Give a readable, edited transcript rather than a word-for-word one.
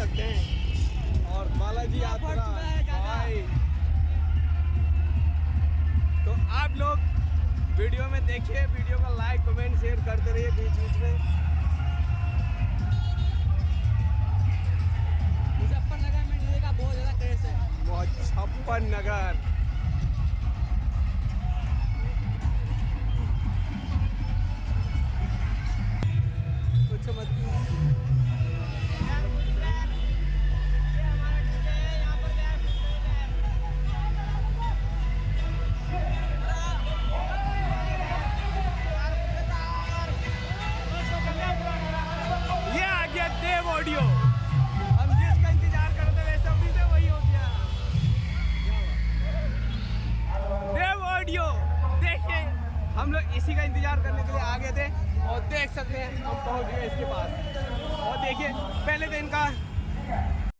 सकते हैं। और बालाजी यात्रा भाई, तो आप लोग वीडियो में देखिए, वीडियो को लाइक कमेंट शेयर करते रहिए बीच बीच में। मुजफ्फरनगर में डीजे का बहुत ज़्यादा क्रेज है। मुजफ्फरनगर कुछ मत देव ऑडियो, हम जिसका इंतजार कर रहे थे वैसे अभी से वही हो गया। देव ऑडियो देखिए, हम लोग इसी का इंतजार करने के लिए आ गए थे और देख सकते हैं हम पहुंच गए इसके पास। और देखिए पहले तो इनका